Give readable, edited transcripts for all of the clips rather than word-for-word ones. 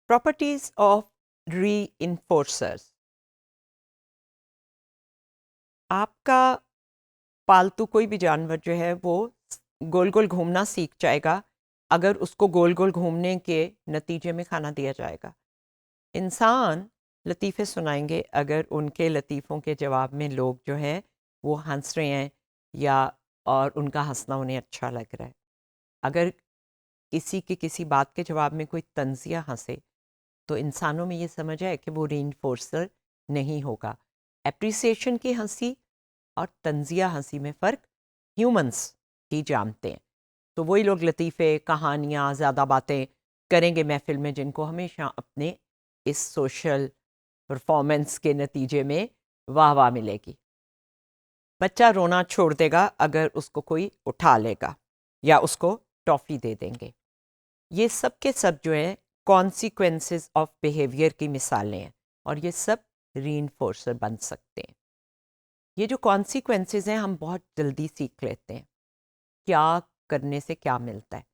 Properties of reinforcers. आपका पालतू कोई भी जानवर जो है वो गोल गोल घूमना सीख जाएगा अगर उसको गोल गोल घूमने के नतीजे में खाना दिया जाएगा। इंसान लतीफ़े सुनाएंगे अगर उनके लतीफ़ों के जवाब में लोग जो है वो हंस रहे हैं या और उनका हंसना उन्हें अच्छा लग रहा है। अगर किसी की किसी बात के जवाब में कोई तंज़िया हंसे तो इंसानों में ये समझ आए कि वो रीइंफोर्सर नहीं होगा। एप्रिसिएशन की हंसी और तंजिया हंसी में फ़र्क ह्यूमंस ही जानते हैं। तो वही लोग लतीफ़े, कहानियाँ, ज़्यादा बातें करेंगे महफ़िल में जिनको हमेशा अपने इस सोशल परफॉर्मेंस के नतीजे में वाह-वाह मिलेगी। बच्चा रोना छोड़ देगा अगर उसको कोई उठा लेगा या उसको टॉफ़ी दे देंगे। ये सब के सब जो है कॉन्सिक्वेंसेस ऑफ बिहेवियर की मिसालें हैं और ये सब रीइंफोर्सर बन सकते हैं। ये जो कॉन्सिक्वेंसेस हैं हम बहुत जल्दी सीख लेते हैं क्या करने से क्या मिलता है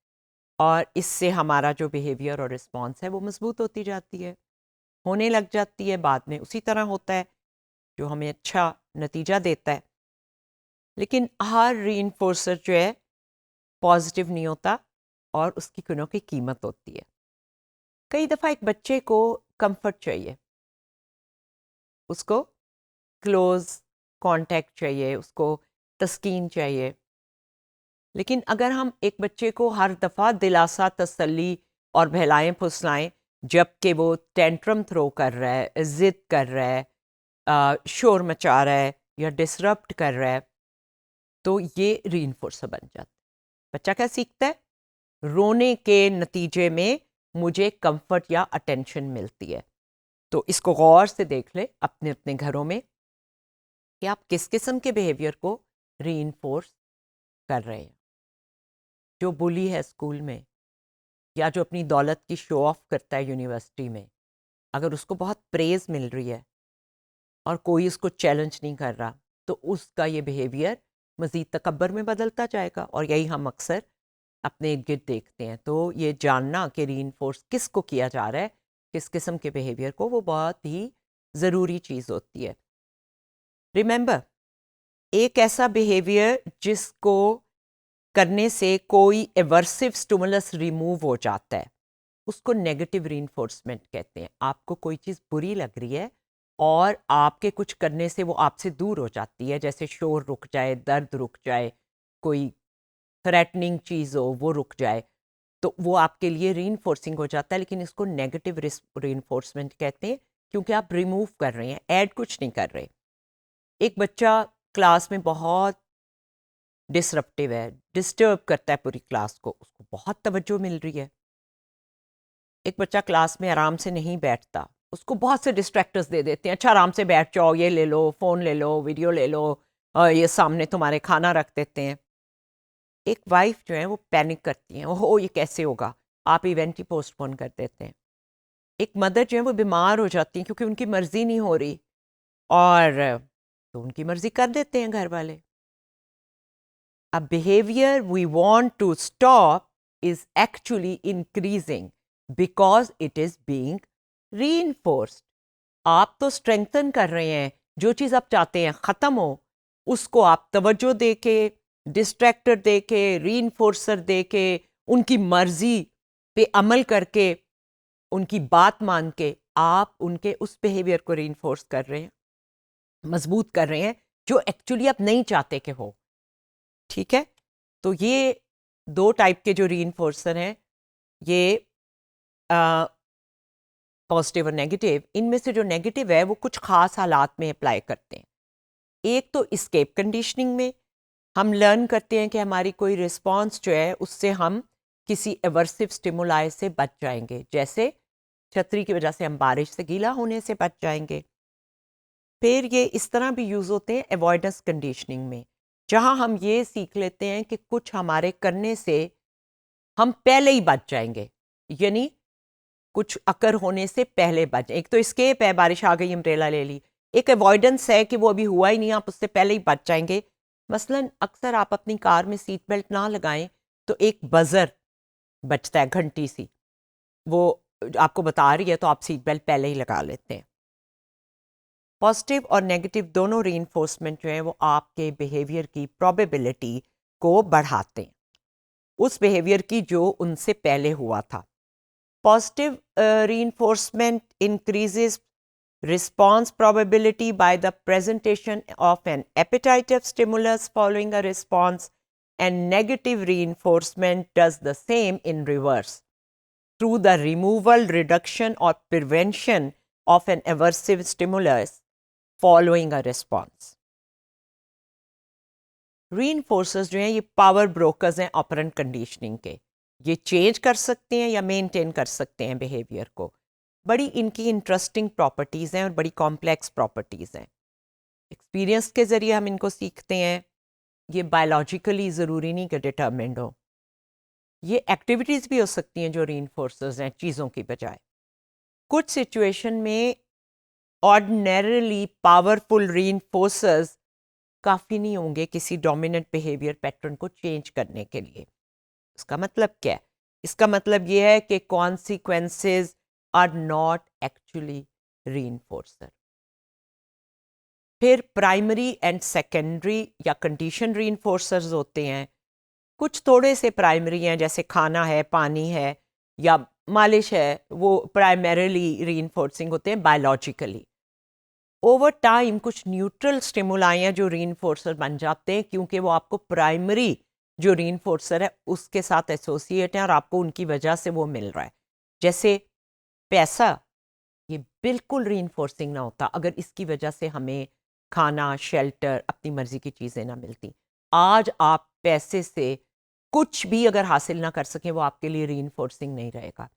और इससे हमारा जो बिहेवियर और रिस्पॉन्स है वो मजबूत होती जाती है, होने लग जाती है, बाद में उसी तरह होता है जो हमें अच्छा नतीजा देता है। लेकिन हर रीइंफोर्सर जो है पॉजिटिव नहीं होता और उसकी कुनों की कीमत होती है। कई दफ़ा एक बच्चे को कंफर्ट चाहिए, उसको क्लोज कांटेक्ट चाहिए, उसको तस्कीन चाहिए। लेकिन अगर हम एक बच्चे को हर दफ़ा दिलासा, तसल्ली और बहलाएं फुसलाएं जबकि वो टेंट्रम थ्रो कर रहा है, ज़िद कर रहा है, शोर मचा रहा है या डिसरप्ट कर रहा है, तो ये रीइंफोर्सर बन जाता है। बच्चा क्या सीखता है? रोने के नतीजे में मुझे कंफर्ट या अटेंशन मिलती है। तो इसको गौर से देख ले अपने अपने घरों में कि आप किस किस्म के बिहेवियर को रीइंफोर्स कर रहे हैं। जो बुली है स्कूल में या जो अपनी दौलत की शो ऑफ करता है यूनिवर्सिटी में, अगर उसको बहुत प्रेज मिल रही है और कोई उसको चैलेंज नहीं कर रहा तो उसका ये बिहेवियर मज़ीद तकब्बर में बदलता जाएगा और यही हम अक्सर अपने इर्द गिर्द देखते हैं। तो ये जानना कि रीइंफोर्स किसको किया जा रहा है, किस किस्म के बिहेवियर को, वो बहुत ही ज़रूरी चीज़ होती है। रिमेंबर, एक ऐसा बिहेवियर जिसको करने से कोई एवर्सिव स्टिमुलस रिमूव हो जाता है उसको नेगेटिव रीइंफोर्समेंट कहते हैं। आपको कोई चीज़ बुरी लग रही है और आपके कुछ करने से वो आपसे दूर हो जाती है, जैसे शोर रुक जाए, दर्द रुक जाए, कोई थ्रेटनिंग चीज़ हो वो रुक जाए, तो वो आपके लिए रीइंफोर्सिंग हो जाता है। लेकिन इसको नेगेटिव रीइंफोर्समेंट कहते हैं क्योंकि आप रिमूव कर रहे हैं, ऐड कुछ नहीं कर रहे। एक बच्चा क्लास में बहुत डिसरप्टिव है, डिस्टर्ब करता है पूरी क्लास को, उसको बहुत तवज्जो मिल रही है। एक बच्चा क्लास में आराम से नहीं बैठता, उसको बहुत से डिस्ट्रैक्टर्स दे देते हैं, अच्छा आराम से बैठ जाओ, ये ले लो, फ़ोन ले लो, वीडियो ले लो, ये सामने तुम्हारे खाना रख देते हैं। एक वाइफ जो है वो पैनिक करती हैं, ओहो ये कैसे होगा, आप इवेंट ही पोस्टपोन कर देते हैं। एक मदर जो है वो बीमार हो जाती हैं क्योंकि उनकी मर्ज़ी नहीं हो रही और तो उनकी मर्ज़ी कर देते हैं घर वाले। A behavior we want to stop is actually increasing because it is being reinforced. आप तो स्ट्रेंथन कर रहे हैं, जो चीज़ आप चाहते हैं ख़त्म हो उसको आप तवज्जो दे के, डिस्ट्रैक्टर दे के, रीइंफोर्सर दे के, उनकी मर्जी पे अमल करके, उनकी बात मान के आप उनके उस बिहेवियर को रीइंफोर्स कर रहे हैं, मजबूत कर रहे हैं जो एक्चुअली आप नहीं चाहते कि हो। ठीक है, तो ये दो टाइप के जो रीइंफोर्सर हैं, ये पॉजिटिव और नेगेटिव, इनमें से जो नेगेटिव है वो कुछ खास हालात में अप्लाई करते हैं। एक तो इस्केप कंडीशनिंग में हम लर्न करते हैं कि हमारी कोई रिस्पॉन्स जो है उससे हम किसी एवर्सिव स्टिमुलाई से बच जाएंगे, जैसे छतरी की वजह से हम बारिश से गीला होने से बच जाएंगे। फिर ये इस तरह भी यूज़ होते हैं अवॉइडेंस कंडीशनिंग में, जहाँ हम ये सीख लेते हैं कि कुछ हमारे करने से हम पहले ही बच जाएंगे, यानी कुछ अकर होने से पहले बच। एक तो एस्केप है, बारिश आ गई अम्ब्रेला ले ली। एक अवॉइडेंस है कि वो अभी हुआ ही नहीं, आप उससे पहले ही बच जाएंगे। मसलन अक्सर आप अपनी कार में सीट बेल्ट ना लगाएं तो एक बजर बचता है, घंटी सी, वो आपको बता रही है तो आप सीट बेल्ट पहले ही लगा लेते हैं। पॉजिटिव और नेगेटिव दोनों रीइंफोर्समेंट जो है वो आपके बिहेवियर की प्रोबेबिलिटी को बढ़ाते हैं, उस बिहेवियर की जो उनसे पहले हुआ था। Positive reinforcement increases response probability by the presentation of an appetitive stimulus following a response, and negative reinforcement does the same in reverse through the removal, reduction, or prevention of an aversive stimulus following a response. Reinforcers जो हैं ये power brokers हैं operant conditioning के, ये change कर सकते हैं या मेंटेन कर सकते हैं बिहेवियर को। बड़ी इनकी इंटरेस्टिंग प्रॉपर्टीज़ हैं और बड़ी कॉम्प्लेक्स प्रॉपर्टीज़ हैं। एक्सपीरियंस के ज़रिए हम इनको सीखते हैं, ये बायोलॉजिकली ज़रूरी नहीं कि डिटर्मिन्ड हो, ये एक्टिविटीज़ भी हो सकती हैं जो रीइंफोर्सर्स हैं चीज़ों की बजाय। कुछ सिचुएशन में ऑर्डिनरली पावरफुल रीइंफोर्सर्स काफ़ी नहीं होंगे किसी डोमिनेंट बिहेवियर पैटर्न को चेंज करने के लिए। इसका मतलब क्या है? इसका मतलब ये है कि कॉन्सिक्वेंसेस आर नॉट एक्चुअली रीइंफोर्सर। फिर प्राइमरी एंड सेकेंडरी या कंडीशन रीइंफोर्सर्स होते हैं। कुछ थोड़े से प्राइमरी हैं, जैसे खाना है, पानी है या मालिश है, वो प्राइमरीली रीइंफोर्सिंग होते हैं बायोलॉजिकली। ओवर टाइम कुछ न्यूट्रल स्टिमुलाई हैं जो रीइंफोर्सर बन जाते हैं, क्योंकि वो आपको प्राइमरी जो रीइंफोर्सर है उसके साथ एसोसिएट हैं और आपको उनकी वजह से वो मिल रहा है। जैसे पैसा, ये बिल्कुल रीइंफोर्सिंग ना होता अगर इसकी वजह से हमें खाना, शेल्टर, अपनी मर्जी की चीज़ें ना मिलती। आज आप पैसे से कुछ भी अगर हासिल ना कर सकें वो आपके लिए रीइंफोर्सिंग नहीं रहेगा।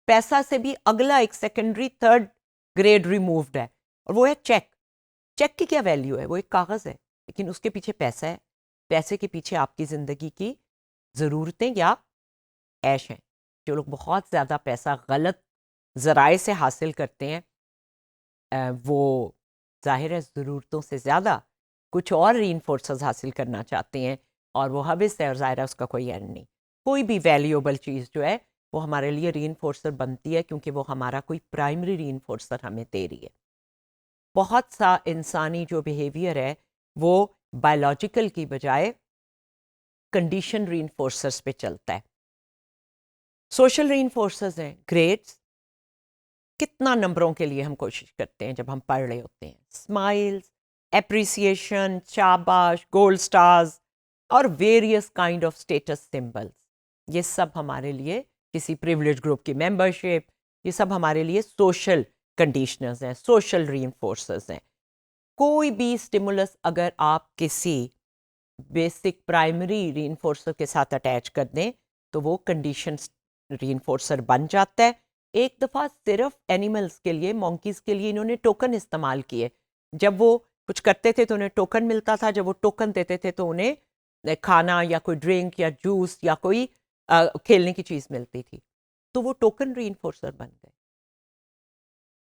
पैसा से भी अगला एक सेकेंडरी थर्ड ग्रेड रिमूव्ड है और वो है चेक। चेक की क्या वैल्यू है? वो एक कागज़ है, लेकिन उसके पीछे पैसा है। पैसे के पीछे आपकी ज़िंदगी की ज़रूरतें या ऐश हैं। जो लोग बहुत ज़्यादा पैसा गलत ज़राए से हासिल करते हैं, वो ज़ाहिर है ज़रूरतों से ज़्यादा कुछ और रीइंफोर्सर्स हासिल करना चाहते हैं और वो हविस है और ज़ाहिर है उसका कोई एंड नहीं। कोई भी वैल्यूएबल चीज़ जो है वो हमारे लिए रीइंफोर्सर बनती है क्योंकि वो हमारा कोई प्राइमरी रीइंफोर्सर हमें दे रही है। बहुत सा इंसानी जो बिहेवियर है वो बायोलॉजिकल की बजाय कंडीशन रीइंफोर्सर्स पे चलता है। सोशल रीइंफोर्सर्स हैं, ग्रेड्स। कितना नंबरों के लिए हम कोशिश करते हैं जब हम पढ़ रहे होते हैं। स्माइल्स, एप्रिसिएशन, शाबाश, गोल्ड स्टार्स और various kind of status symbols, ये सब हमारे लिए, किसी प्रिविलेज ग्रुप की मेंबरशिप, ये सब हमारे लिए सोशल कंडीशनर्स हैं, सोशल रीइंफोर्सर्स हैं। कोई भी स्टिमुलस अगर आप किसी बेसिक प्राइमरी रीइंफोर्सर के साथ अटैच कर दें तो वो कंडीशन रीइंफोर्सर बन जाता है। एक दफ़ा सिर्फ एनिमल्स के लिए, मॉन्कीज़ के लिए इन्होंने टोकन इस्तेमाल किए। जब वो कुछ करते थे तो उन्हें टोकन मिलता था, जब वो टोकन देते थे तो उन्हें खाना या कोई ड्रिंक या जूस या कोई खेलने की चीज़ मिलती थी। तो वो टोकन रीइंफोर्सर बन गए।